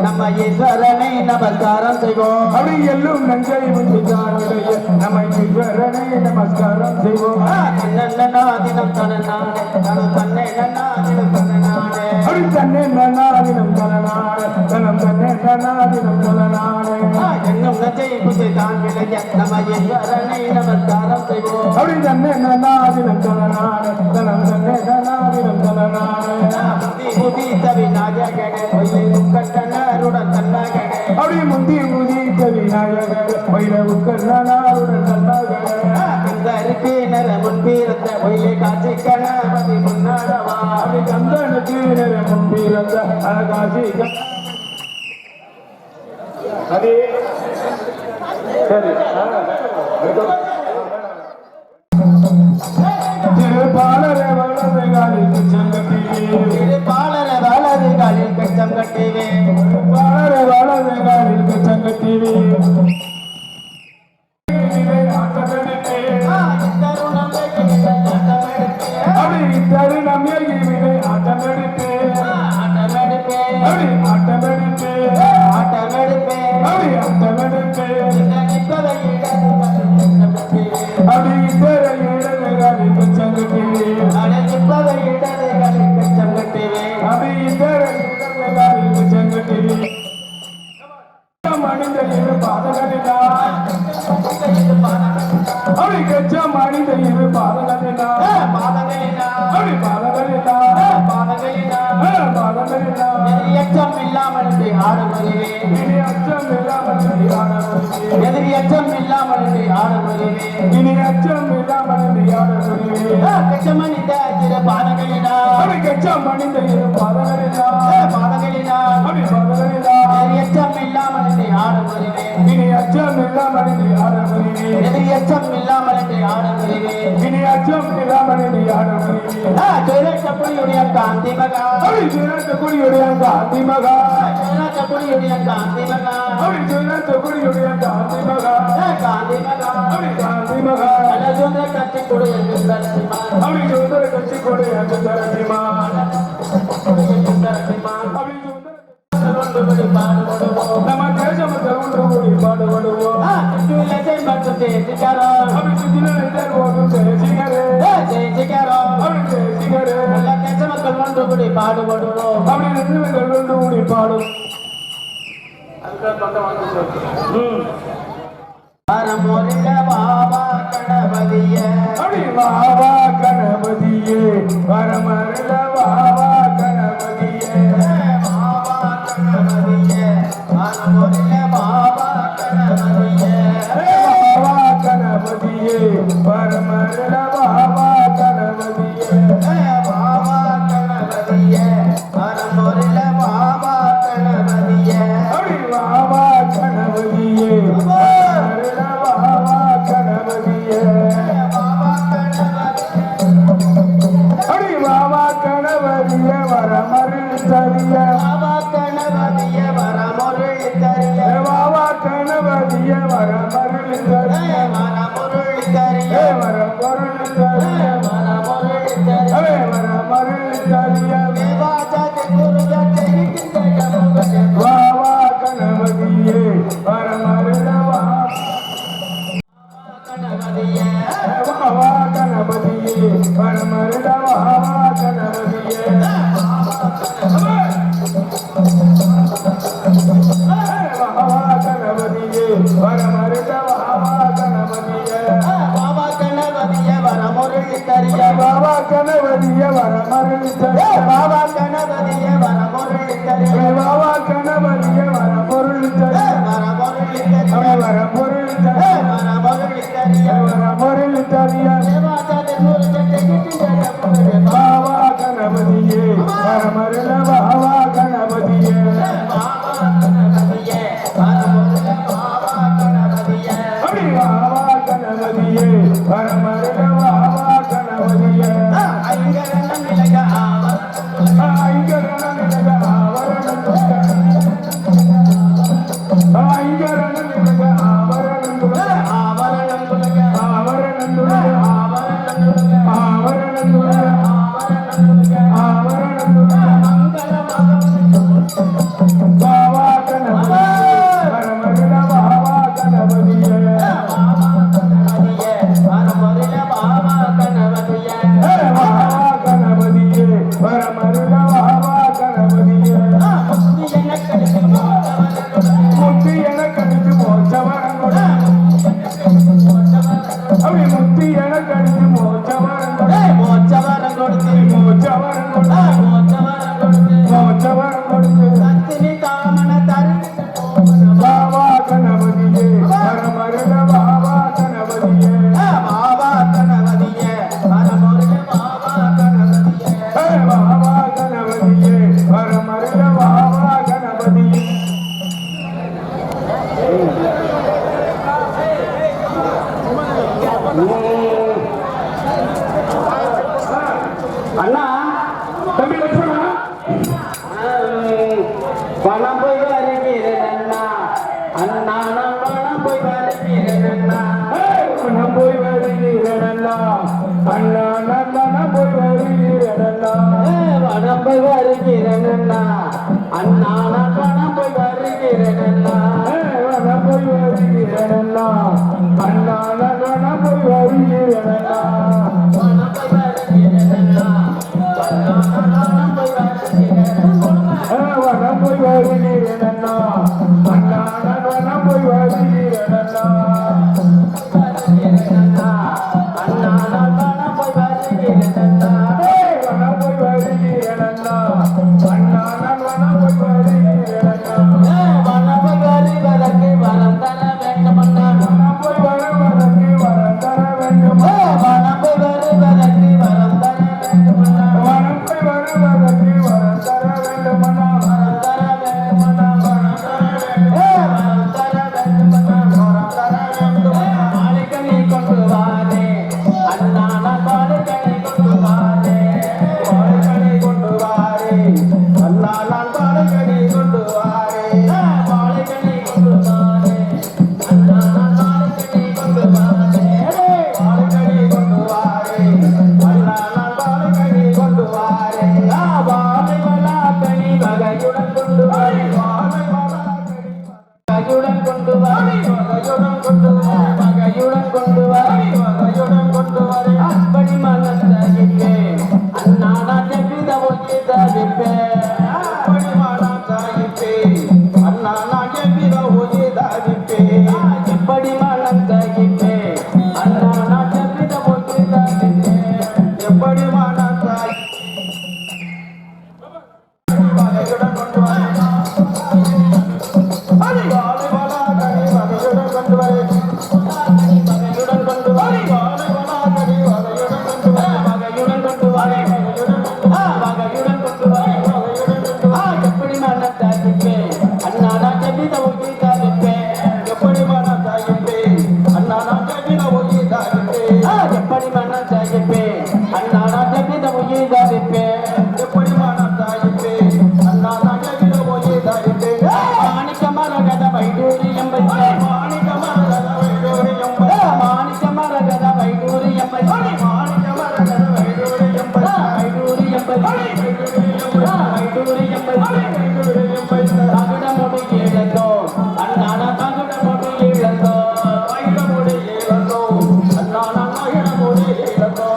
நம்ம ஈஸ்வரனை நமஸ்காரம் செய்வோம். அப்படி எல்லும் நஞ்சை முந்திக்காரிலேயே நம்ம ஈஸ்வரனை நமஸ்காரம் செய்வோம். நன்னா தினம் தனநானே தனம் தன்னை நன்னா தினம் தனநானே அப்படி தன்னை நன்னா தினம் தனநானே தனம் தன்னை நன்னா தினம் தனநானே என்னும் நஞ்சை முந்திக்கான் விளைய நம்ம ஈஸ்வரனை நமஸ்காரம் செய்வோம். அப்படி தன்னை நன்னா தினம் தனநானே தனம் தன்னை நன்னா தினம் தனநானே முதி தவி நாயகனே ஒய்யை முக்கண்ணருடன் தன்னகனே அப்படி முந்தி முதித்த விநாயகர் வைரவு கண்ணனாருடன் தன்னகனே கந்தருக்கு நர முன்பிருந்த ஒய்யை காட்சி கணபதி முன்னாடவா அப்படி கந்தனுக்கு நர முன்பிருந்த காட்சி அதே சரி திருப்பாலரே வலது காலில் சங்கத்திலே திருப்பாலரே வலது காலில் சங்கத்திலே பாலரே வலது காலில் சங்கத்திலே அப்படி தருணம் ஏகிவிலே ஆட்டமெடுப்பே அப்படி ஆட்டமெடுப்பே ஆட்டமெடுப்பே அப்படி ஆட்டமெடுப்பே அப்படி கச்ச மனித இரு பாதங்களினா அப்படி பாதங்களினா எதிரி அச்சம் இல்லாமல் ஆட வருவேன் இனி அச்சம் இல்லாமல் ஆட வருவேன் எதிரி அச்சம் இல்லாமல் ஆட வருவேன் இனி அச்சம் இல்லாமல் ஆட வருவேன் கச்ச மனித திரு பாதங்களினா அப்படி கச்ச மனித இரு பாதங்களினா அப்படி பாதங்களினா எதிரி அச்சம் இல்லாமல் ஆட வருவேன் இனி அச்சம் இல்லாமல் ஆட வருவேன் எதிரி அச்சம் இல்லாமல் ஆட வருவேன் இனி அச்சம் இல்லாமல் ஆட வருவேன் சுரட்டப்புலியுடைய காந்தி மகா அப்படி சுரட்டக்குடியுடைய காந்தி மகா சுரட்டப்புலியுடைய காந்தி மகா அப்படி சுரட்டக்குடியுடைய காந்தி மகா காந்தி மகா அப்படி காந்தி மகா நல்ல சுந்தர கட்சி கொடு என்று தரசிமா அப்படி சுந்தர கட்சி கொடு என்று தரசிமா அப்படி கொண்டு பாடுபடுவோம் நம்ம தேசம் ஒன்று கூடி பாடுபடுவோம் மற்றும் தேசிக்காரன் அப்படி சுற்றின போதும் தேசிகரே தேசிக்காரன் அப்படி தேசிகரே எல்லா தேச மக்கள் ஒன்று கூடி பாடுபடுவோம் அப்படி நிறுவனங்கள் ஒன்று கூடி பாடும் வரமொருங்க பாபா கணபதிய அப்படி வாவா கணபதியே வரமருள வாவா கணபதியே பாபா கணபதிய வரமொருங்க பாபா கணபதிய வாவா கணபதியே வரமருள வாவா கணபதியே பாபா கணபதிய வரமொருங்க பாபா கணபதிய அப்படி வாவா கணபதியே வரமருள வாவா கணபதியே பாபா கணபதிய அப்படி வாவா கணபதியே வரமருள் தரிய பாபா கணபதிய வரமொருள் தரிய வாவா கணபதியே வரமருள் தரிய வரமொருள் தரிய வரமருள் தரிய வரமொருள் தரிய வரமருள் தரிய தேவாஜாதி குருஜாதி கிண்டகமுகஜ வாவா கணபதியே வரமருள கணபதிய வாவா கணபதியே வரமருள வாவா கணபதியே வாவா கணபதியே வரமருள வாவா கணபதியே பாபா கணபதிய வரமொருள் தரிய வாவா கணபதியே வரமருள் தரிய பாபா கணபதிய வரமொருள் தரிய வாவா கணபதியே வரமருள் தரிய வரமொருள் தரிய வரமருள் தரிய வரமொருள் தரிய வரமருள் தரிய தேவாஜாதி குருஜாதி கிண்டகமுகஜ வாவா கணபதியே வரமருள வாவா கணபதியே பாபா கணபதிய வரமொருள் பாபா கணபதிய அப்படி வாவா கணபதியே வரமருள வாவா கணபதியே ஐங்கரன் நிலக ஆவர் ஐங்கரண நிலக ஆவரணம் ஐங்கரண நிலக ஆவரணம் ஆவரணம் துலக ஆவரணம் ஆவரணம் துலக ஆவரணம் ஆவரணம் துலக ஆவரணம் மங்களமாக வாவா கணபதியே வரமருள வாவா கணபதியே பாபா கணபதிய வரமொருள் பாபா கணபதிய வாவா கணபதியே வரமருள வாவா கணபதியே முக்தி என்ன கடிச்சு முத்தி என கடிச்சு மோச்சவரங்கொடு அப்படி முத்தி என கடிச்சு மோச்சவரங்கொடு மோச்சவரம் கொடுத்து மோச்சவரங்கொடு மோச்சவரம் கொடுத்து மோச்சவரங்கொடு சத்தினி தாமன தருணி வாவா கணபதியே வரமருள வாவா கணபதியே பாபா கணபதிய வரமொருள் பாபா கணபதிய வாவா கணபதியே வரமருள வாவா கணபதியே அண்ணா தம்பி லட்சுமணா பணம் போய் வருகிறேன் அண்ணா அண்ணா நான் பணம் போய் வருகிறேன் அண்ணா நான் போய் வருகிறேனல்லா அண்ணா நான் போய் வருகிறேனல்லா பணம் போய் வருகிறேன் அண்ணா அண்ணா நான் பணம் போய் வருகிறேன் அண்ணா நான் போய் வருகிறேனல்லா அண்ணா நான் போய் வருகிறேனல்லா பணம் போய் வருகிறேன் அண்ணா அண்ணா நான் போய் வருகிறேன் நான் போய் வருகிறேனல்லா அண்ணா நான் போய் வருகிறேனல்லா வருகிறேன் அண்ணா வகையுடன் கொண்டு வர அப்படி மனத்தாகிப்பே அண்ணா நான் எவ்வித ஒய்யை தாவிப்பேன் அப்படி மனத்தாகிப்பே அண்ணா நான் எவ்வித ஒய்யை தாவிப்பேன் எப்படி மனத்தாகிப்பே அண்ணா நான் எவ்வித ஒய்யை தாவிப்பேன் எப்படி மனத்தாகி வகையுடன் கொண்டு வர வாழை வளா கனி வகையுடன் கொண்டு வர வகையுடன் கொண்டு வர வாழை வளா கனி வகையுடன் கொண்டு வர வகையுடன் கொண்டு வர வகையுடன் கொண்டு வர எப்படி மனத்தாகிப்பே அண்ணா நான் எவ்வித ஒய்யை தாவிப்பேன் எப்படி மனத்தாகிப்பே அண்ணா நான் எவ்வித ஒய்யை தாவிப்பேன் எப்படி மனத்தாகிப்பே அண்ணா நான் எவ்வித ஒய்யை தாவிப்பேன் எப்படி மனத்தாகிப்பே அண்ணா நான் எவ்வித ஒய்யை தாவிப்பேன் மாணிக்க மரகத வைடூரியம் வைப்பே மாணிக்க மரகத வைடூரியம் மாணிக்க மரகத வைடூரியம் வைப்பே மாணிக்க மரகத வைடூரியம் வைடூரியம் வைப்பே வைடூரியம் வைப்பே தகுடமுடி இழந்தோ அண்ணான தகுடமுடி இழந்தோ வைடமுடி இழந்தோ அண்ணா நான் வைடமுடி இழந்தோ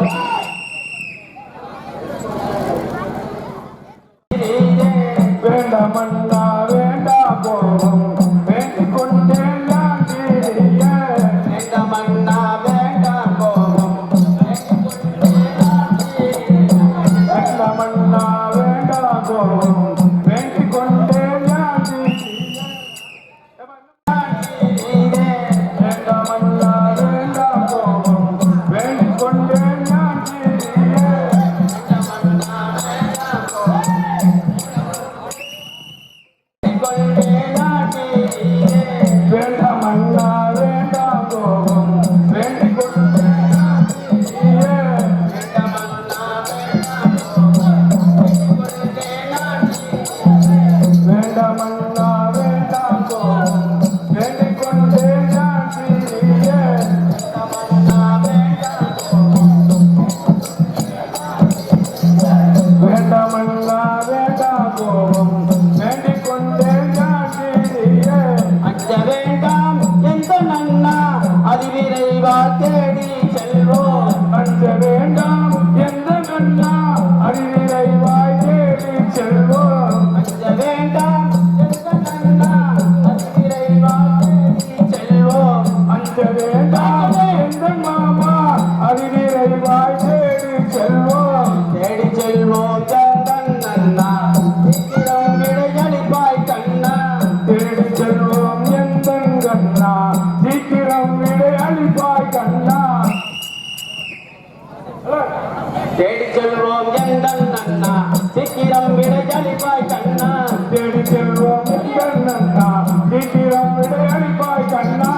வேண்டாம் அண்ணா வேண்டாம் கோபம் வேண்டிக் கொண்டேன் நான் தீரிய வேண்டாமண்ணா வேண்டாம் கோபம் வேண்டாம் அண்ணா வேண்டாம் கோபம் வேண்டிக் கொண்டேன் நான் தீரிய வேண்டாம் அண்ணா வேண்டாம் கோபம் வேண்டிக் கொண்டேன் நான் தீரிய வேண்டாம் அண்ணா வேண்டாம் கோபம் வேண்டிக் கொண்டேன் நான் தீரிய வேண்டாம் அண்ணா வேண்டாம் கோபம் வேண்டிக் கொண்டேன் நான் தீரிய வேண்டாம் அண்ணா வேண்டாம் கோபம் வேண்டிக் கொண்டேன் நான் தீரிய அஞ்ச வேண்டாம் எந்த நன்னா அதிவிரைவா தேடி செல்வோம் அஞ்ச வேண்டாம் எந்த கண்ணா அறிவிரைவாய் தேடி செல்வோம் அஞ்ச வேண்டாம் எந்த நன்னா அதிவிரைவா தேடி செல்வோம் அஞ்ச வேண்டாம் எந்த மாமா அறிவிரைவாய் தேடி செல்வோம் தேடி செல்வோம் எந்த நன்னா சீக்கிரம் விடையளிப்பாய் கண்ணா தேடி செல்வோம் எந்த கண்ணா சீக்கிரம் விடை அளிப்பாய் கண்ணா தேடி செல்வோம் எந்த நன்னா சீக்கிரம் விடையளிப்பாய் கண்ணா தேடி செல்வோம் எந்த கண்ணா சீக்கிரம் விடை அளிப்பாய் கண்ணா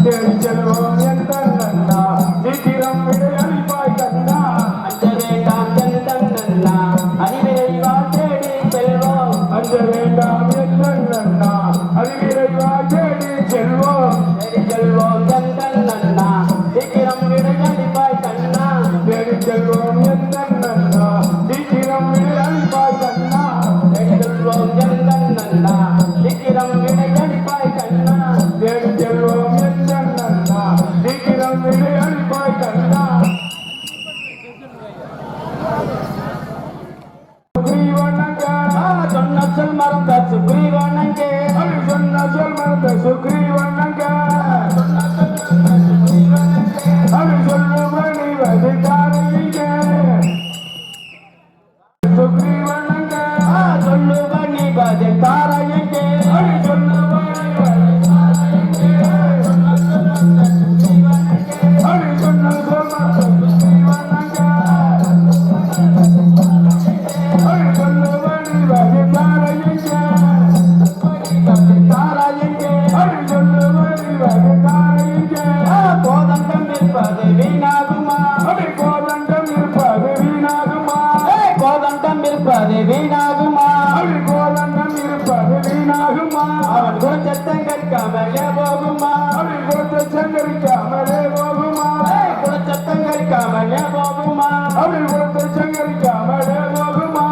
தேடி செல்வோம் எந்த கண்ணா சீக்கிரம் விடை அளிப்பாய் கண்ணா அஞ்ச வேண்டாம் எந்த நன்னா அதிவிரைவா தேடி செல்வோம் அஞ்ச வேண்டாம் எந்த கண்ணா அறிவிரைவாய் தேடி செல்வோம் தேடி செல்வோம் எந்த நன்னா சீக்கிரம் விடையளிப்பாய் கண்ணா தேடி செல்வோம் எந்த கண்ணா சீக்கிரம் விடை அளிப்பாய் கண்ணா தேடி செல்வோம் எந்த நன்னா சீக்கிரம் விடையளிப்பாய் கண்ணா தேடி செல்வோம் எந்த கண்ணா சீக்கிரம் விடை அளிப்பாய் கண்ணா சுக்ரீவனங்க சொன்ன சொல் மறந்த சுக்ரீவனங்கே அது சொன்ன சொல் மறந்த சுக்ரீவனங்க அது சொல்லுபடி வதிகாரையிங்க சுக்ரீவனங்க சொல்லுவனி பதில் தாரையங்கே அது சொல்லுபடி அது சொன்ன சொல் மறந்த சுக்ரீவனங்க அது சொல்லுபடி வதிகாரையிங்க தாரையங்கே அது சொல்லுபடி வதிகாரையிங்க கோதண்டம் இருப்பது வீணாகுமா அடி கோதண்டம் இருப்பது வீணாகுமா கோதண்டம் இருப்பது வீணாகுமா அடி கோதண்டம் இருப்பது வீணாகுமா அவன் குலச்சத்தம் கற்காமலே போகுமா அடி கொடுத்த சங்கரிக்காமலே போகுமா குலச்சத்தம் கற்காமலே போகுமா அடி கொடுத்த சங்கரிக்காமலே போகுமா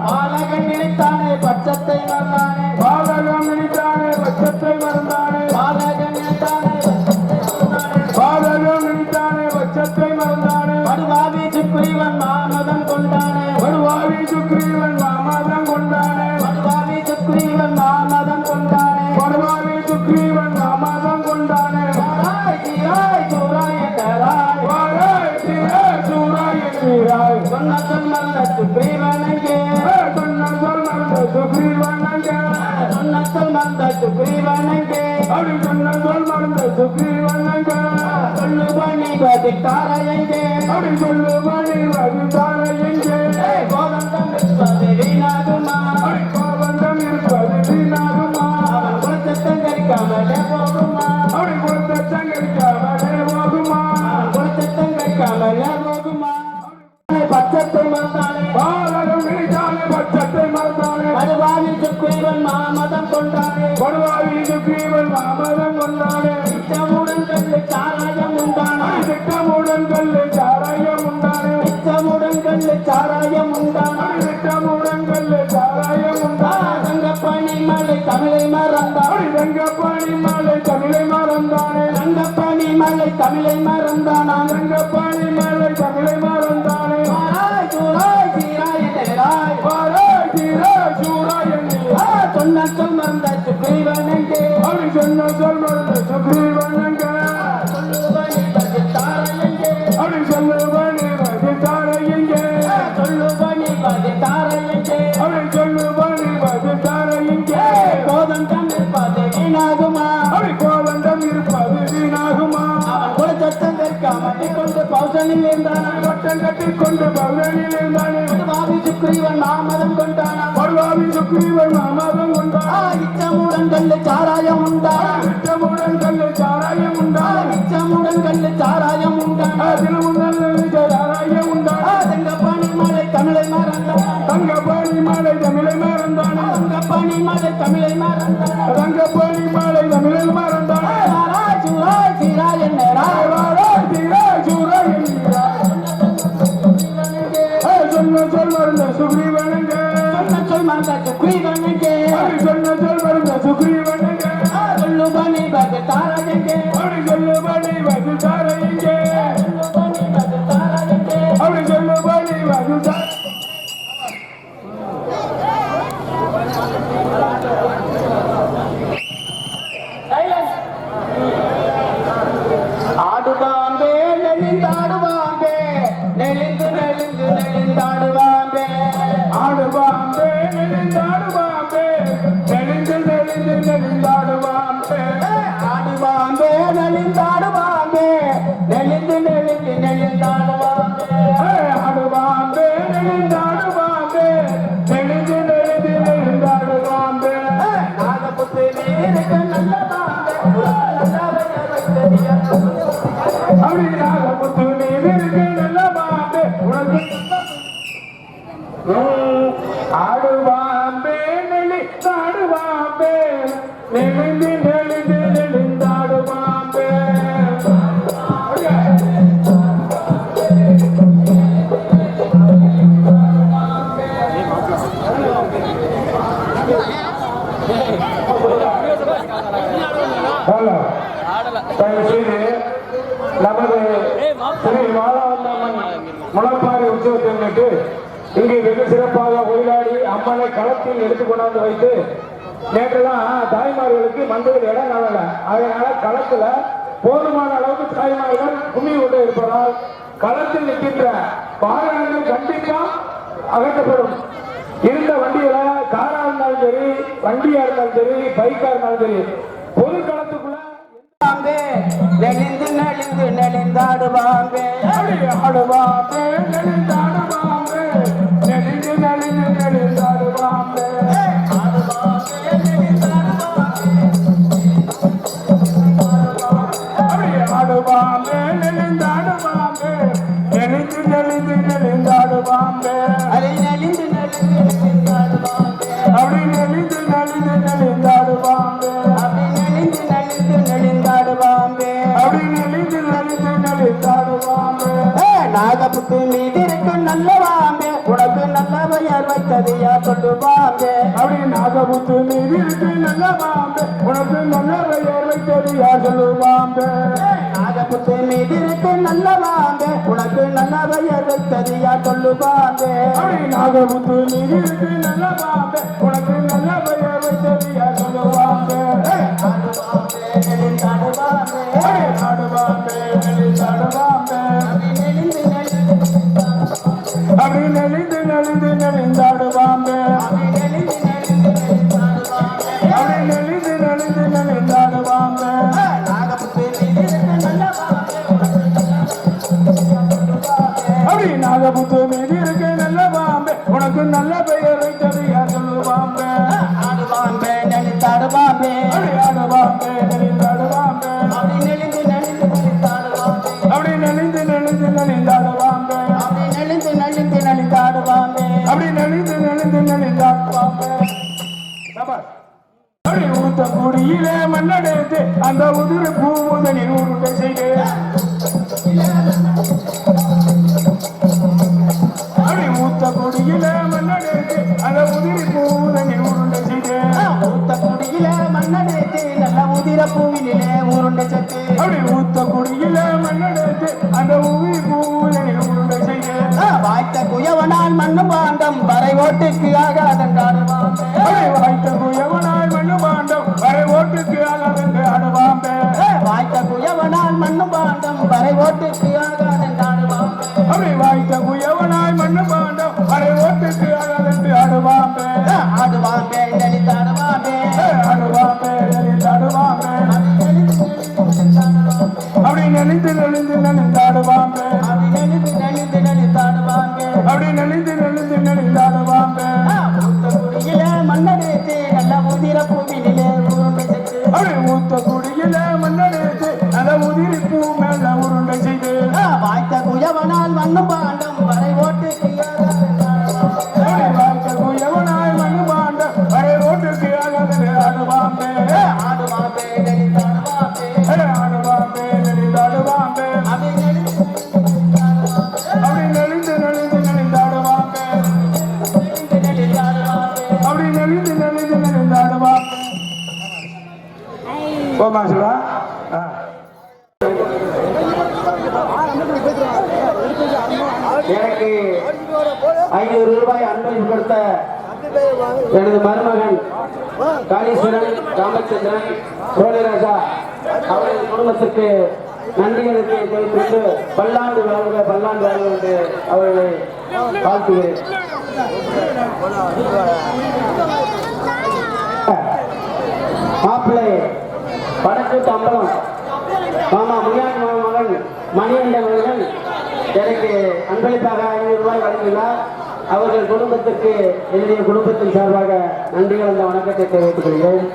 பாலகன் நினைத்தானே பட்சத்தை நல்லானே பாலக சுக்ரீவனுக்கு அப்படி சொன்ன சொல் மறந்த சுக்ரீவனுக்கு சொல்லுபணி பதித்தாரையங்கே அப்படி சொல்லுபடி வகுத்தார எங்கே கோதண்டம் இருப்பது வீணாகுமா அப்படி கோபந்தம் இருப்பது வீணாகுமா அவன் குலத்தத்தம் கறிக்காமலே போகுமா அப்படி கொடுத்த சங்கரிக்காமலே போகுமா அவன் குலத்தத்தம் கறிக்காமலே போகுமா பச்சத்தை மறந்தானே பாலகம் விழித்தானே பட்சத்தை மறந்தானே அதுவாவி சுக்ரீவன் மாமதம் கொண்டானே கொடுவாவி சுக்ரீவன் மாமதம் கொண்டானே நிச்சமுடன் கல்லு சாராயம் உண்டானா திட்டமுடன் கல்லு சாராயம் உண்டானே நிச்சமுடன் கல்லு சாராயம் உண்டானா திட்டமுடன் கல்லு சாராயம் உண்டானே தங்கப்பணி மலை தமிழை மறந்தான் அப்படி தங்கப்பாணி மாலை தமிழை மறந்தானே தங்கப்பணி மலை தமிழை மறந்தானா தங்கப்பாணி மாலை தமிழை மறந்தானே மாறாய் சூறாய் சீராய் நேராய் பாராய் தீரா சூராயணி சொன்ன சொல் மறந்த சுக்ரீவனங்கே அப்படி சொன்ன சொல் மறந்த சுக்ரீவனங்க சொல்லுவனி பதித்தாரையங்கே அப்படி சொல்லுவனி வசித்தார எங்கே சொல்லுவனி பதித்தாரையங்கே அப்படி சொல்லுவனி வசித்தார எங்கே கோதண்டம் இருப்பது வீணாகுமா அப்படி கோவந்தம் இருப்பது வீணாகுமா அவன் குலத்தத்தம் கற்காமட்டி கொண்டு பௌசனில் இருந்தானா பட்டம் கட்டிக்கொண்டு பகவனில் இருந்தானே பாவி சுக்ரீவன் மாமதம் கொண்டானா பர்வாவி சுக்ரீவன் மாமதம் கொண்டான் இச்சமுடன் கல்லு சாராயம் உண்டானா திட்டமுடன் கல்லு சாராயம் உண்டான் இச்சமுடன் கல்லு சாராயம் உண்டானா திருமுந்தல் சாராயம் உண்டான் தங்கப்பணி மலை தமிழை மறந்தான் தங்கப்பாணி மாலை தமிழை மறந்தானே தங்கப்பணி மலை தமிழை மறந்தான் தங்கப்பாணி மாலை தமிழை மறந்தானே மாறாய் சூறாய் சீராய் நேராய் பாராய் தீரா சூராயணி சொன்ன சொல் மறந்த சுக்ரீவனுங்க சொன்ன சொல் மறந்த சுக்ரீவனுக்கு அப்படி சொன்ன சொல் மறந்த சுக்ரீவனுங்க சொல்லுபனி பதித்தாரையங்கே அப்படி சொல்லுபடி வசித்தார எங்கே சொல்லுபனி பதித்தாரையங்கே அப்படி சொல்லுபடி வசித்தார ஆடுவாம்பே நெளிந்தாடுவாம்பே நெளிந்து நெளிந்து நெளிந்தாடுவாம்பே ஆடுவாம்பே நெளிந்தாடுவாம்பே நெளிந்து நெளிந்து நெளிந்தாடுவாம்பே ஆடுவாம்பே நெளிந்தாடுவாம்பே நெளிந்து நெளிந்து நெளிந்தாடுவாம்பே ஆடுவாம்பே நெளிந்தாடுவாம்பே நெளிந்து நெளிந்து நெளிந்தாடுவாம்பே நாகப்புத்து நீருக்கு நல்ல பாம்பே அப்படி நாகமுத்து நீருக்கு நல்ல பாம்பே உனக்கு ஆடுவாம்பே நெளிந்தாடுவாம்பே நெளிந்து நெளிந்து நெளிந்தாடுவாம்பே ஹலோ தயவு செய்து நமது ஸ்ரீ வாழாவந்தம்மன் முளைப்பாரி உற்சவத்தை முன்னிட்டு இங்கு வெகு சிறப்பாக ஒயிலாடி அம்மனை களத்தில் எடுத்து கொண்டாந்து வைத்து நேற்றுலாம் தாய்மார்களுக்கு மந்தையில் இடம் காணல அதனால களத்துல போதுமான அளவுக்கு தாய்மார்கள் கும்மி கொண்டு இருப்பதால் களத்தில் நிற்கின்ற வாகனங்கள் கண்டிப்பா அகற்றப்படும். இருந்த வண்டியில காரா இருந்தாலும் சரி, வண்டியா இருந்தாலும் சரி, பைக்கா இருந்தாலும் சரி, பொது களத்துக்குள்ள பாம்பே நெளிந்து நெளிந்து நெளிந்தாடுவாம்பே ஆடுவாம்பே நெளிந்தாடுவாம்பே நெளிந்து நெளிந்து நெளிந்தாடுவாம்பே ஆடுவாம்பே நெளிந்தாடுவாம்பே நெளிந்து நெளிந்து நெளிந்தாடுவாம்பே அதை நெளிந்து நெளிந்து நெளிந்தாடுவாம்பே அப்படி நெளிந்து நெளிந்து நெளிந்தாடுவாம்பே அப்படி நெளிந்து நெளிந்து நெளிந்தாடுவாம்பே அப்படி நெளிந்து நெளிந்து நெளிந்தாடுவாம்பே நாகப்புத்து மீது இருக்கு நல்ல வாம்பே உனக்கு நல்ல பெயர் வைத்தது யார் சொல்லுவாம்பே அப்படி நாகமுத்து மீது இருக்கு நல்ல பாம்பே உனக்கு நல்ல பெயர் வைத்தது யார் சொல்லுவாம்பே நாகப்புத்து மீது இருக்கு நல்ல வாம்பே உனக்கு நல்ல பெயர் வைத்தது யார் சொல்லுவாம்பே அப்படி நாகமுத்து மீது இருக்கு நல்ல பாம்பே உனக்கு நல்ல பெயர் வைத்தது யார் சொல்லுவாம்பே ஆடுவாம்பே நெளிந்தாடுவாம்பே ஆடுவாம்பே நெளிந்தாடுவாம்பே நெளிந்து நெளிந்து அப்படி நெளிந்து நெளிந்து நெளிந்தாடுவாம்பே நெளிந்து நெளிந்து நெளிந்தாடுவாம்பே அப்படி நெளிந்து குடியிலே மண்ணெடுத்து அந்த உதிர் பூமுதனில் உருண்டை செய்து அப்படி ஊத்த குடியிலே மண்ணெடுத்து அந்த உதிர் பூமுதனில் உருண்டை செய்து ஊத்த குடியில மண்ணெடுத்து நல்ல உதிர பூவினிலே உருண்டை சத்து அப்படி ஊத்த குடியிலே மண்ணெடுத்து அந்த உதிர் பூமுதனில் உருண்டை செய்து வாய்த்த குயவனால் மண்ணு பாண்டம் வரை ஓட்டுக்கு ஆகாதென்றாடுவான் வாய்த்த குயவனாய் மண்ணு பாண்டம் வரை ஓட்டுக்கு ஆகாதென்று ஆடுவாம்பே வாய்த்த குயவனால் மண்ணு பாண்டம் வரை ஓட்டுக்கு ஆகாதென்றாடுவான் அப்படி வாய்த்த குயவனாய் மண்ணு பாண்டம் வரை ஓட்டுக்கு ஆகாதென்று ஆடுவாம்பே ஆடுவாம்பே நெளித்தாடுவாம்பே ஆடுவாம்பே நெளிந்தாடுவாம்பே அப்படி நெளிந்து நெளிந்து நெளிந்தாடுவாம்பே அப்படி நெளிந்து நெளிந்து நெளித்தாடுவாம்பே அப்படி நெளிந்து நெளிந்து நெளிந்தாடுவாம்பே ஊத்த குடியில மண்ணெடுத்து நல்ல உதிர பூவினிலே உருண்டை சத்து அப்படி ஊத்த குடியில மண்ணெடுத்து அந்த உதிரி பூ மேல உருண்டை செய்து வாய்த்த குயவனால் மண்ணு பாண்டம் வரை ஓட்டுக்கு அப்படி வாய்த்த குயவனாய் மண்ணு பாண்டம் வரை ஓட்டுக்கு ஆகாதென்று ஆடுவாம்பே ஆடுவாம்பே நெளித்தாடுவாம்பே ஆடுவாம்பே நெளிந்தாடுவாம்பே அப்படி நெளிந்து அப்படி நெளிந்து நெளிந்து நெளிந்தாடுவாம்பே நெளித்தாடுவாம்பே அப்படி நெளிந்து நெளிந்து நெளிந்தாடுவாம்பே போமா சிவா எனக்கு 500 ரூபாய் அன்பளிப்பு கொடுத்த எனது மருமகன் காளீஸ்வரன் ராமச்சந்திரன் சோழராஜா அவரது குடும்பத்திற்கு நன்றிகளுக்கு தெரிவித்து பல்லாண்டு வாழ்க என்று அவர்களை வாழ்த்துகிறேன். மாப்பிள்ளை வடக்கு தம்பலம் மாமா முனியாண்டி மாமா மகன் மணிகண்டன் அவர்கள் எனக்கு அன்பளிப்பாக 500 ரூபாய் வழங்கினார். அவர்கள் குடும்பத்திற்கு என்னுடைய குடும்பத்தின் சார்பாக நன்றி கலந்த வணக்கத்தை தெரிவித்துக் கொள்கிறேன்.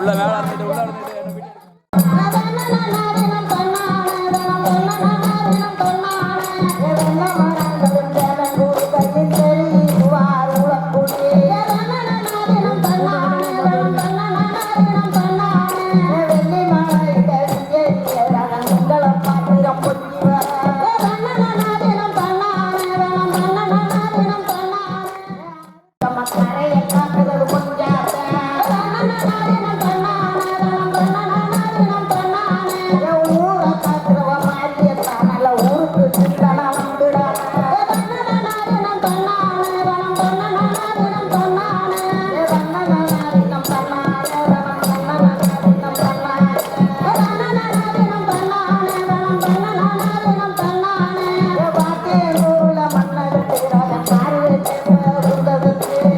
உள்ள மேல இருந்துட்டு உள்ள இருந்துட்டு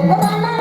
என்ன மன்னர்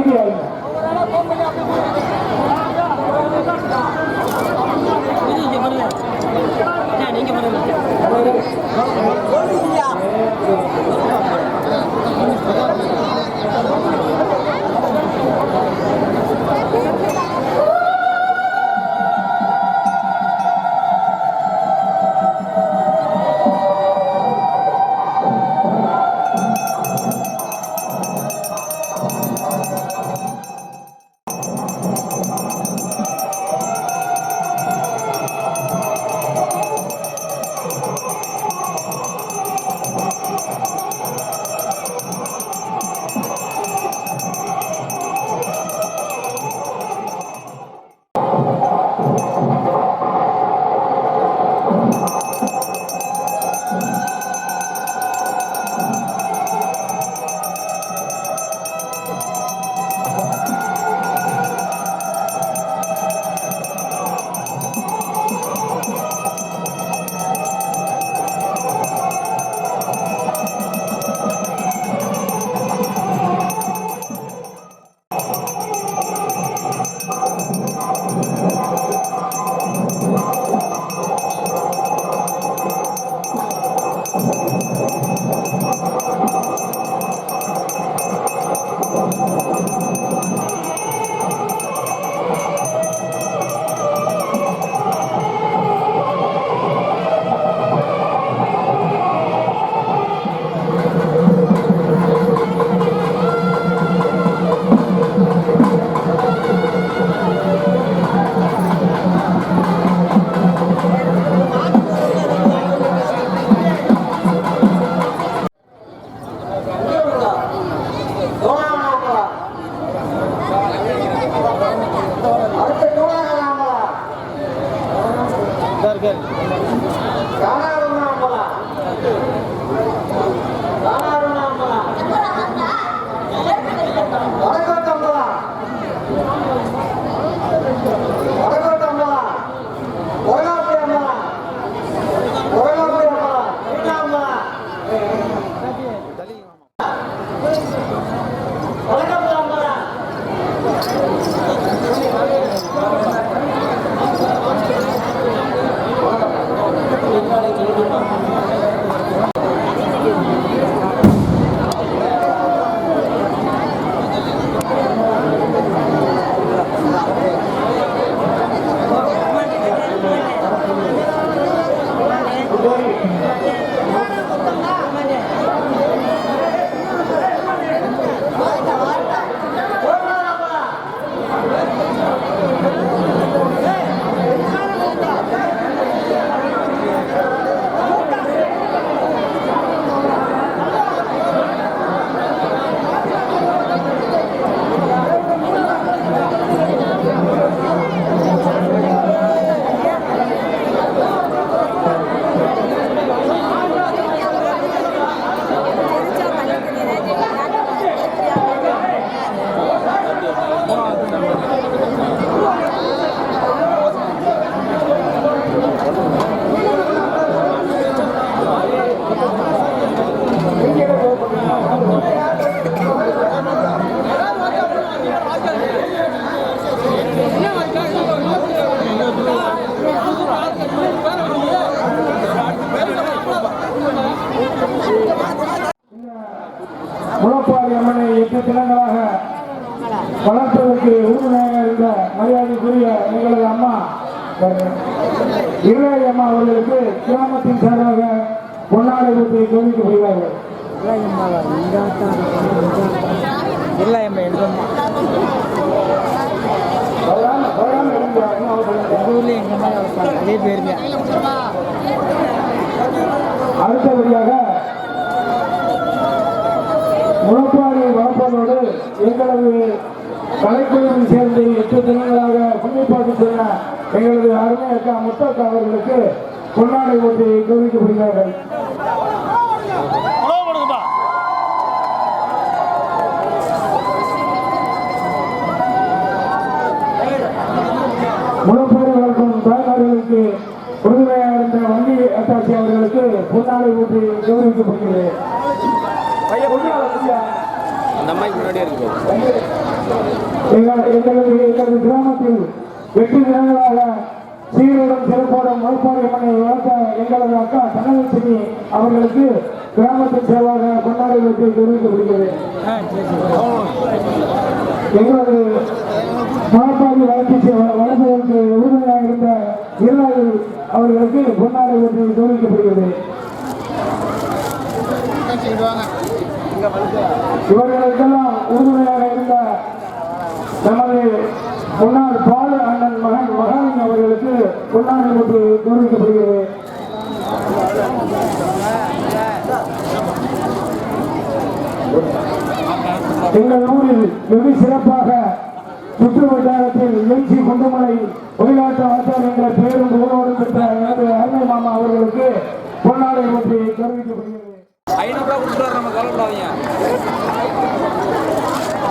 அமைதியாயிருங்க. முளப்பாரி அம்மனை 8 தினங்களாக வளர்ப்பதற்கு உறுதுணையாக இருந்த மரியாதைக்குரிய எங்களது அம்மா இளைய அம்மா அவர்களுக்கு கிராமத்தின் சார்பாக பொன்னாடை ஊற்றி கௌரவிக்கப்படுகிறார்கள். அடுத்தபடியாக முளப்பாரி வளர்ப்பதோடு எங்களது கலைக்குழுவில் சேர்ந்து 8 தினங்களாக புண்ணியப்பாட்டு சொன்ன எங்களது அருமை அக்கா முத்தக்கா அவர்களுக்கு பொன்னாடை ஊற்றி கௌரவிக்கப்படுகிறார்கள். முளப்பாரி வளர்க்கும் தாய்மார்களுக்கு உறுதுணையாக இருந்த வங்கி அத்தாட்சி அவர்களுக்கு பொன்னாடை ஊற்றி கௌரவிக்கப்படுகிறது. அந்த அம்மாய்க்கு முன்னாடியே இருக்கு. எங்களது கிராமத்தில் 8 தினங்களாக சீரோடும் சிறப்போடும் முளைப்பாரி அம்மனை வளர்த்த எங்களது அக்கா தனலட்சுமி அவர்களுக்கு கிராமத்தின் சார்பாக கொண்டாடி வைத்து தெரிவிக்கப்படுகிறது. எங்களது முளைப்பாரி வளர்ப்பதற்கு உறுதுணையாக இருந்த இருநாள் அவர்களுக்கு கொண்டாடி வைத்து தெரிவிக்கப்படுகிறது. இவர்களுக்கெல்லாம் உறுதுணையாக இருந்த நமது முன்னாள் பால அண்ணன் மகாலிங்க அவர்களுக்கு பொன்னாடை போட்டு கௌரவிக்கப்படுகிறது. எங்கள் ஊரில் வெகு சிறப்பாக சுற்று வட்டாரத்தில் எழுச்சி குண்டுமலை ஒளிநாட்டு ஆச்சார் என்ற பெயரும் புகழோடு பெற்ற எனது அருமை மாமா அவர்களுக்கு பொன்னாடை போட்டு கௌரவிக்கப்படுகிறது.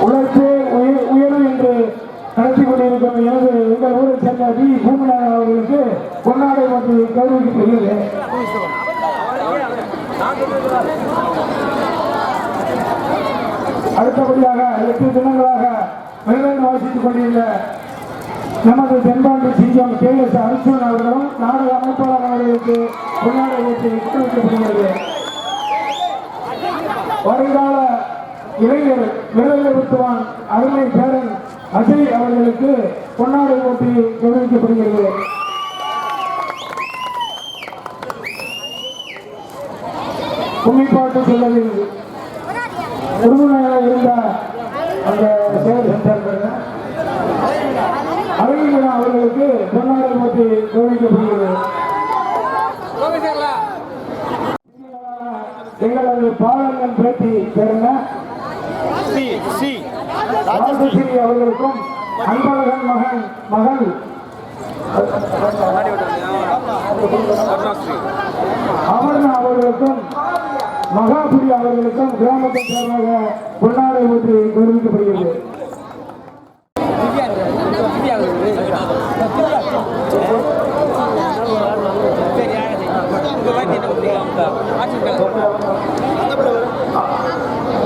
உழைப்பே உயரும் என்று நடத்தி கொண்டிருக்கும் எங்கள் ஊரை சேர்ந்த வி பூமிநாதன் அவர்களுக்கு பொன்னாடை போட்டு கௌரவிக்கப்படுகிறது. அடுத்தபடியாக 8 தினங்களாக மெல்வன் வாசித்துக் கொண்டிருந்த நமது தென்பாண்டி சிங்கம் KS அர்ஜுன் அவர்களும் நாடக அமைப்பாளர் அவர்களுக்கு பொன்னாடை போட்டு கௌரவிக்கப்படுகிறது. வருங்கால இளைஞர் விருதுவான் அருமை பேரன் அஜய் அவர்களுக்கு பொன்னாடை போட்டி கௌரவிக்கப்படுகிறது. கும்மிப்பாட்டு செல்லவில் உறுதுணையாக இருந்த அந்த செயல் சென்டர் அருகில் அவர்களுக்கு பொன்னாடை போட்டி கௌரவிக்கப்படுகிறது. எங்களது பாலங்கன் பேட்டி சேர்ந்த ராஜஸ்ரீ அவர்களுக்கும் அன்பழகன் மகள் அமர்னா அவர்களுக்கும் மகாபுரி அவர்களுக்கும் கிராமத்தின் சார்பாக பொன்னாடை போட்டி கௌரவிக்கப்படுகிறது.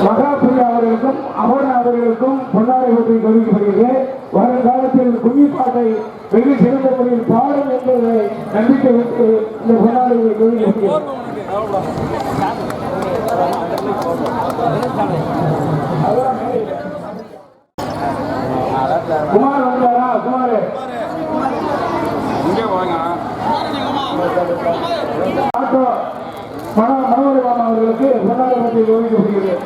மகாபுரி அவர்களுக்கும் அமர்னா அவர்களுக்கும் பொன்னாடை போட்டி கௌரவிக்கப்படுகிறது. வருங்காலத்தில் கும்மிப்பாட்டை வெகு சிறந்த முறையில் பாடும் என்பதை நம்பிக்கை வைத்து இந்த பொன்னாடை கௌரவிக்கப்படுகிறது. குமார் வந்தாரா? குமார் ஆட்டோ மனோகரி மாமா அவர்களுக்கு பொன்னாடை போட்டி கௌரவிக்கப்படுகிறது.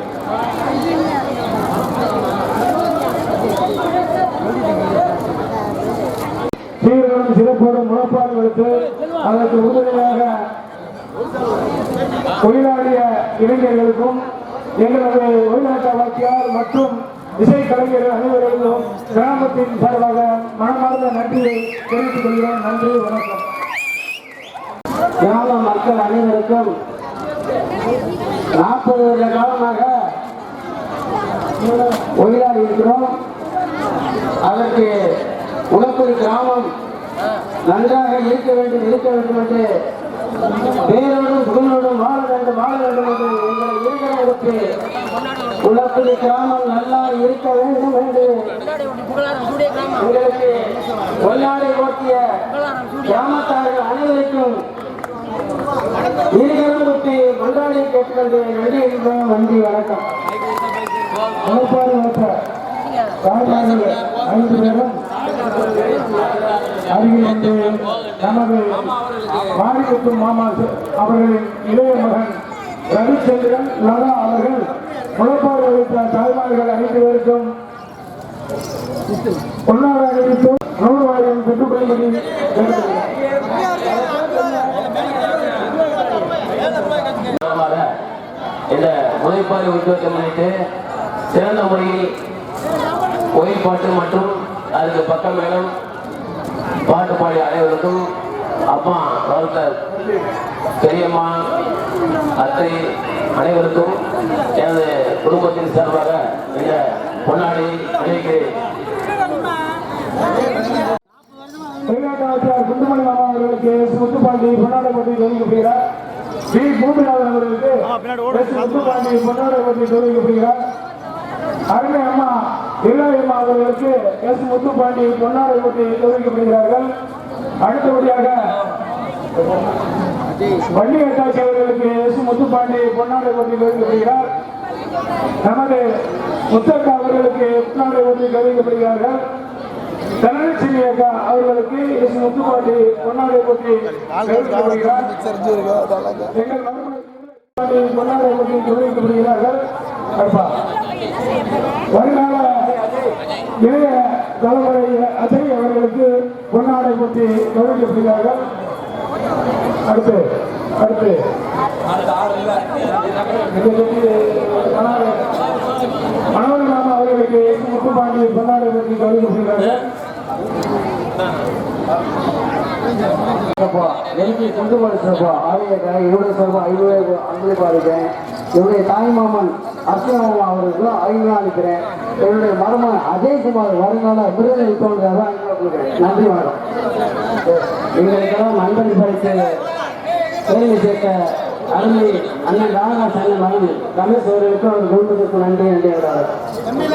சீரோடும் சிறப்போடும் முளைப்பாரி வைத்து அதற்கு உறுதுணையாக தொழிலாளிய இளைஞர்களுக்கும் எங்களது ஒளிநாட்ட வாக்கியார் மற்றும் இசை கலைஞர்கள் அனைவருக்கும் கிராமத்தின் சார்பாக மனமார்ந்த நன்றியை தெரிவித்துக் கொள்கிறேன். நன்றி, வணக்கம். கிராம மக்கள் அனைவருக்கும் 40 வருட காலமாக ஒளியாடி இருக்கிறோம். அதற்கு உலப்பூர் கிராமம் நன்றாக இருக்க வேண்டும் என்று பேரோடும் புகழோடும் வாழ வேண்டும் என்று எங்களை இளைஞர்களுக்கு உலப்பூர் கிராமம் நல்லா இருக்க வேண்டும் என்று எங்களுக்கு கொள்ளாடை ஓட்டிய கிராமத்தார்கள் அனைவருக்கும் இருகரம் விட்டு மன்றாடி கேட்டுக்கொண்டு நன்றி இருக்கிறோம். நன்றி, வணக்கம். முளைப்பாரி ஓட்ட 5 பேரும் அருகில் வந்து நமது மாரிமுத்தும் மாமா அவர்களின் இளைய மகன் ரவிச்சந்திரன் லதா அவர்கள் முளைப்பாரி வைத்த தாய்மார்கள் 5 பேருக்கும் பொன்னாடை அணிவித்து 100 ரூபாயும் பெற்றுக்கொள்ளும்படி இந்த முளைப்பாரி உற்சவத்தை முன்னிட்டு சிறந்த முறையில் கோயில் பாட்டு மற்றும் அதுக்கு பக்கம் மேலும் பாட்டு பாடி அனைவருக்கும் அப்பா வளர்த்த பெரியம்மா அத்தை அனைவருக்கும் எனது குடும்பத்தின் சார்பாக இந்த பொன்னாடை அணிவிக்கிறேன். குண்டுமணி மாமா அவர்களுக்கு முத்துப்பாண்டி பொன்னாடை போட்டி கௌரவிக்கப்படுகிறார். வி பூமிநாதன் அவர்களுக்கு முத்துப்பாண்டி பொன்னாடை போட்டி கௌரவிக்கப்படுகிறார். அருமை அம்மா இல்லாயம்மா அவர்களுக்கு எஸ் முத்துப்பாண்டி பொன்னாடை போட்டி தெரிவிக்கப்படுகிறார்கள். அடுத்தபடியாக வள்ளி அட்டாட்சி அவர்களுக்கு எஸ் முத்துப்பாண்டி பொன்னாடை போட்டி தெரிவிக்கப்படுகிறார். நமது முத்தக்கா அவர்களுக்கு பொன்னாடை போட்டி தெரிவிக்கப்படுகிறார்கள். தனலட்சுமி அக்கா அவர்களுக்கு எஸ் முத்துப்பாண்டி பொன்னாடை போட்டி தெரிவிக்கப்படுகிறார். எங்கள் மறுமணி பொன்னாடை போட்டி தெரிவிக்கப்படுகிறார்கள். வருங்கால இளைய தலைமுறை அஜய் அவர்களுக்கு பொன்னாடை போட்டி தெரிவிக்கப்படுகிறார்கள். அடுத்து மனோரமா அவர்களுக்கு முத்துப்பாண்டி பொன்னாடை போட்டி தெரிவிக்கப்படுகிறார்கள். எனக்கு கொண்டு போடுறப்போ ஆலயக்காக இவருடைய சார்பாக 500 அன்பளிப்பாக இருக்கேன். என்னுடைய தாய்மாமன் அர்ச்சனாமா அவர்களுக்கும் 500 அனுப்புகிறேன். என்னுடைய மருமன் அஜய்குமார் வருங்கால விருது தோன்றாக 500 கொடுக்குறேன். நன்றி வணக்கம். எங்களுக்கெல்லாம் நண்பன் படித்து கேள்வி கேட்க அருமை அண்ணன் ராமதாஸ் அண்ணன் மகன் ரமேஷ் அவர்களுக்கும் அவர் குடும்பத்திற்கும் நன்றி நன்றி.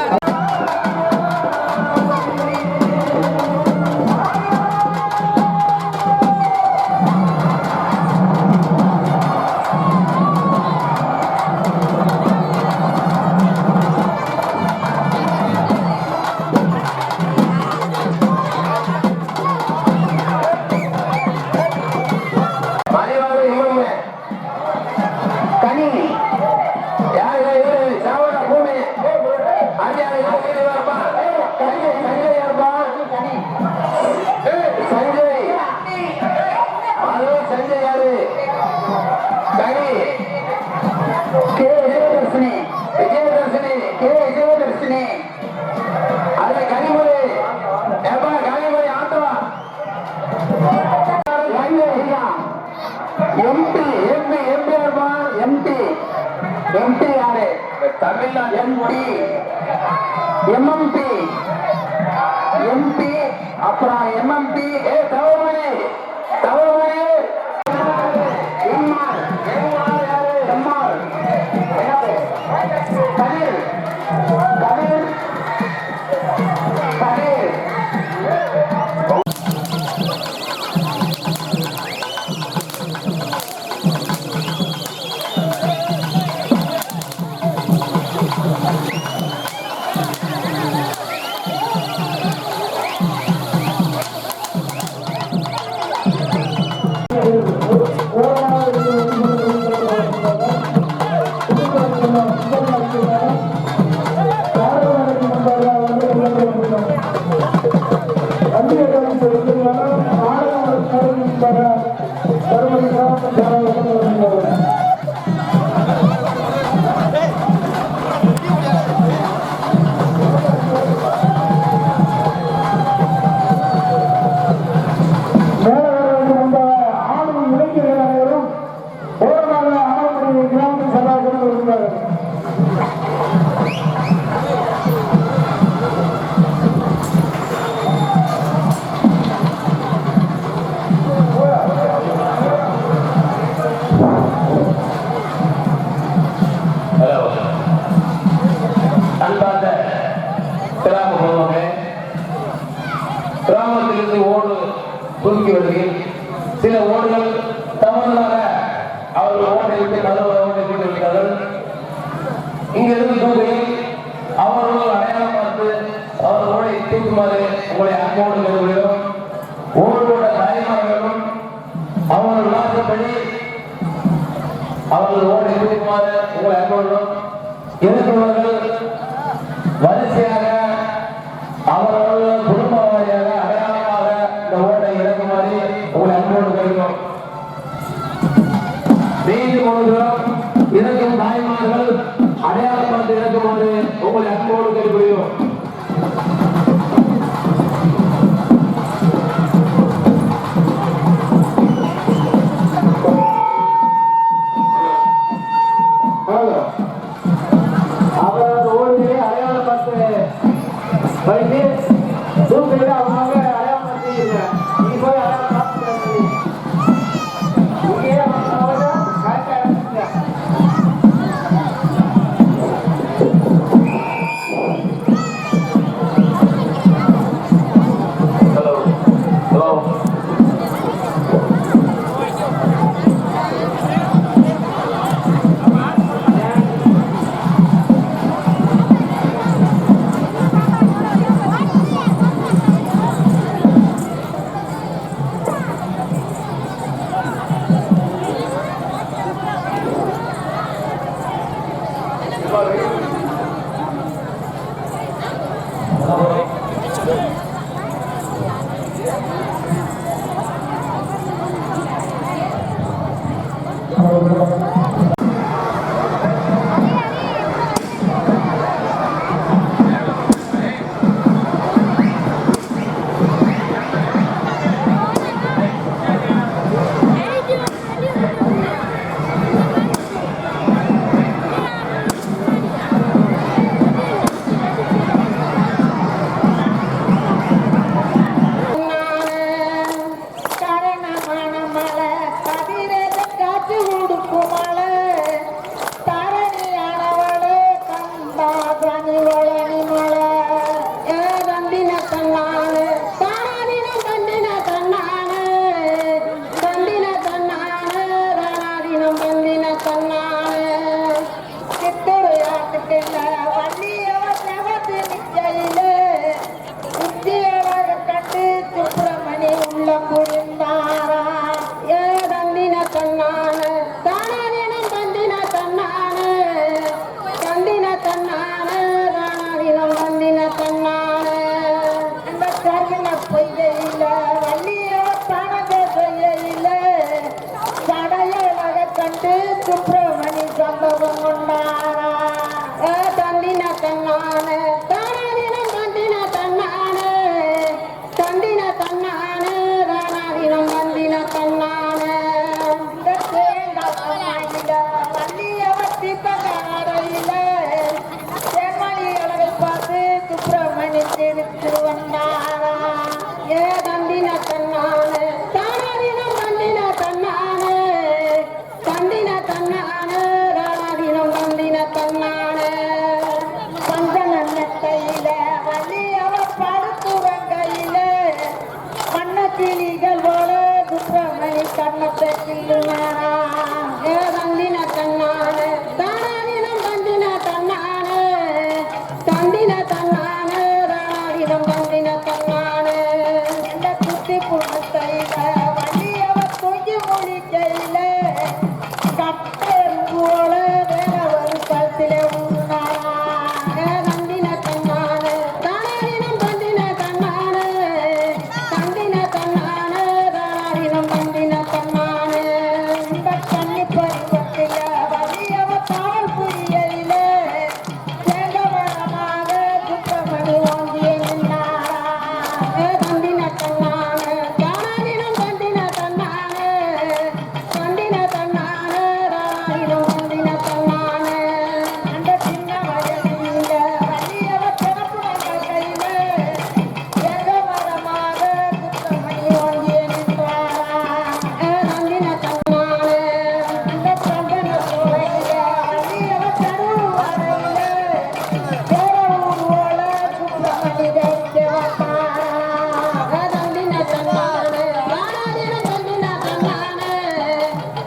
சில ஓடுகள் தவறுதலாக அவர்கள் ஓட்டை விட்டு ஓட்டை விட்டு விட்டார்கள். இங்கிருந்து தூக்கையில் அவர்கள் அடையாளம் பார்த்து அவர் ஓடை தூக்குமாறு உங்களை அன்போடு கேட்டுக்கொள்கிறோம். ஓடு போட்ட தாய்மார்களும் அவர்கள் விளாசப்படி அவர்கள் ஓடை தூக்குமாறு உங்களை அன்போடும் இருக்கிறவர்கள் வரிசையாக அவர்கள் குடும்ப வாரியாக அடையாளமாக இந்த ஓட்டை இறக்குமாறு உங்களை அன்போடு கேட்கிறோம். மீண்டும் கொள்கிறோம். இறக்கும் தாய்மார்கள் அடையாளம் பார்த்து இறக்குமாறு உங்களை அன்போடு கேட்கிறோம். அவர் ஓடிலே அடையாளம் பார்த்து வைத்து தூக்கிட்டு அவங்க அடையாளம் பார்த்துங்க. நீ போய் அடையாளம் பார்த்து இங்கே கரெக்டாக பார்த்து சுப்பிரமணி சம்பவம் கொண்டாரா தந்தின தன்னானே தானாதினம் தந்தின தன்னானே தந்தின தன்னானே தானாதினம் தந்தின தன்னானே இந்த தேங்காயில வள்ளியவத்தி பகாரையில தேமணி அளவை பார்த்து சுப்பிரமணி திருத்து வந்தாரா ஏ தந்தின தன்னானே தானாதினம் தந்தின தன்னானே தந்தின தன்னானே தானாதினம் தந்தின தன்னானே பஞ்சநன்மையில வள்ளியவ படுத்துறங்கையில மண்ணக்கிளிகள் போல சுப்பிரமணி கண்ணத்தை கிள்ளுனாரா ஏ தந்தின தன்னானே தானாதினம் தந்தின தன்னானே தந்தின தன்னானே தானாதினம் தந்தின தன்னானே இந்த குத்தி புறத்தையில வள்ளியவ தூக்கி முடிக்கையில கட்டெரும்பு போல வேற ஒரு கழுத்தில ஊனாரா ஏ தந்தின தன்னானே தானாதினம் தந்தின தன்னானே தந்தின தன்னானே தானாதினம் தந்தின தன்னானே இந்த கன்னி பருவத்தில வள்ளியவ காவல் புரியையில சேகவரமாக சுப்பிரமணி ஓங்கிய நின்றாரா ஏ தந்தின தன்னானே தானாதினம் தந்தின தன்னானே தந்தின தன்னானே தானாதினம் தந்தின தன்னானே அந்த சின்ன வயதில வள்ளியவ பிறப்புடன் கையில சேகவரமாக சுப்பிரமணி ஓங்கிய நின்றாரா ஏ தந்தின தன்னானே அந்த சந்தன சோலையில வள்ளியவ தருவாரையில வேற ஊர்வல சுப்பிரமணி வைக்க வந்தாரா ஏ தந்தின தன்னானே தானாதினம் தந்தின தன்னானே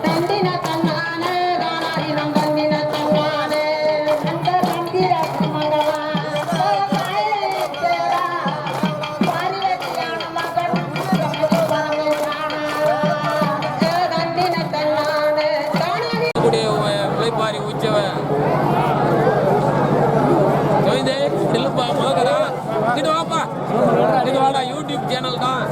தந்தின தன்னானே தானாதினம் தந்தின தன்னானே அந்த தந்திர மகளா பார்வதியான மகன் தந்தின தன்னானே தானாதி கூடிய உழைப்பாரி உச்சவன் கோவிந்தே இல்லப்பா மோகரா இங்கிட்டு வாப்பா இங்கிட்டு வாடா யூடியூப் சேனல் தான்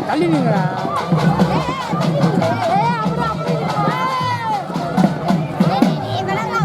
தள்ளினீங்களா? ஏய்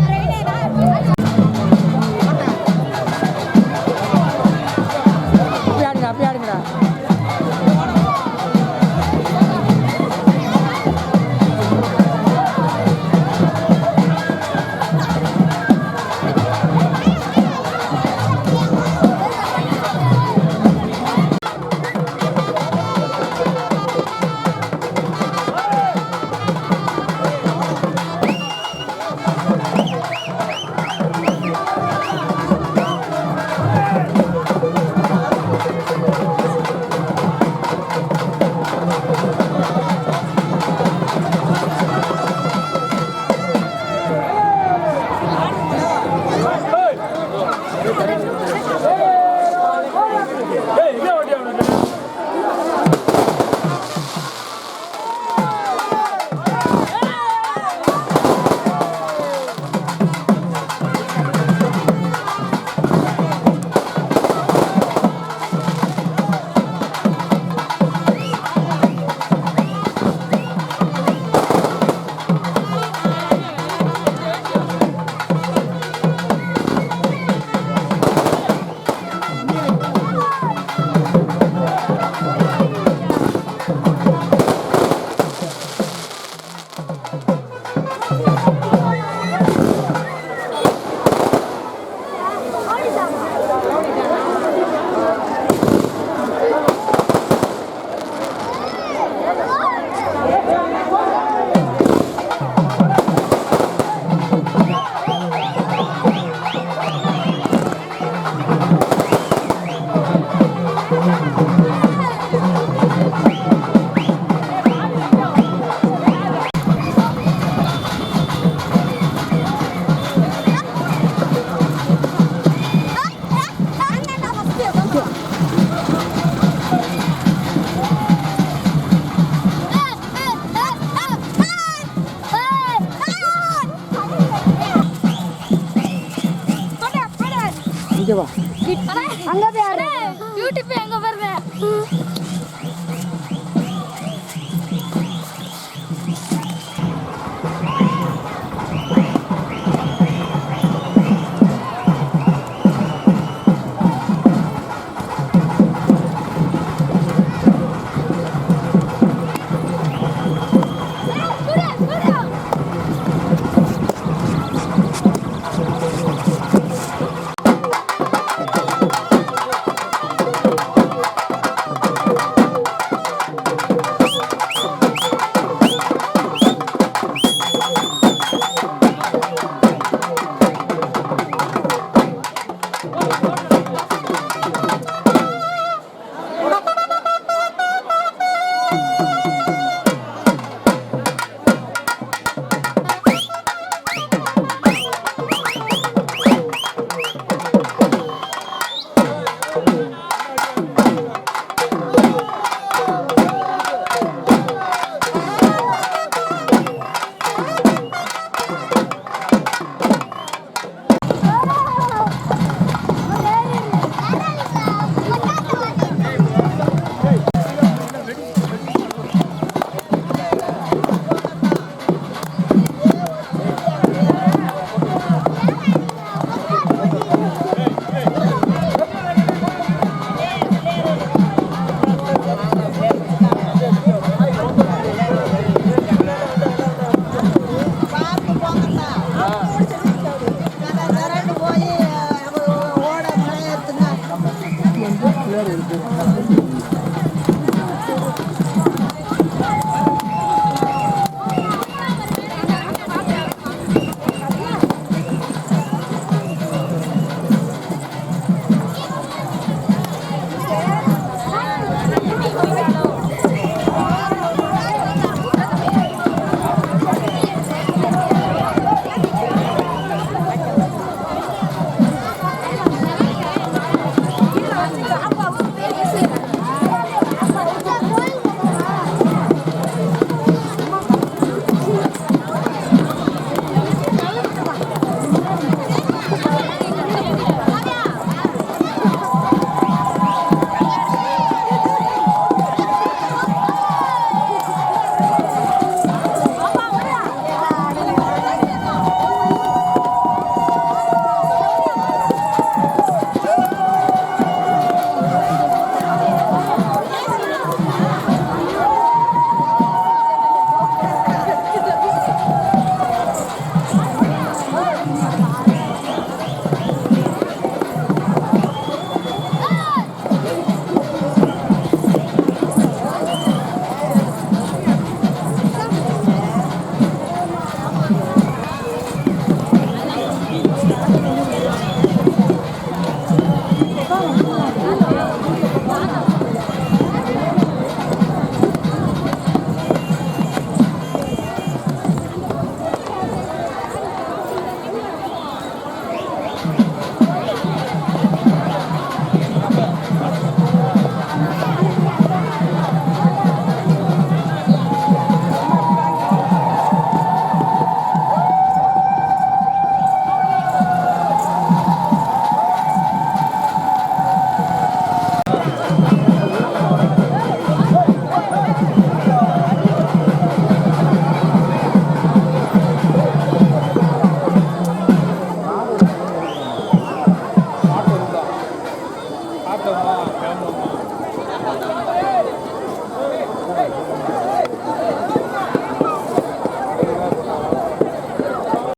அங்க போய் ஆடுறா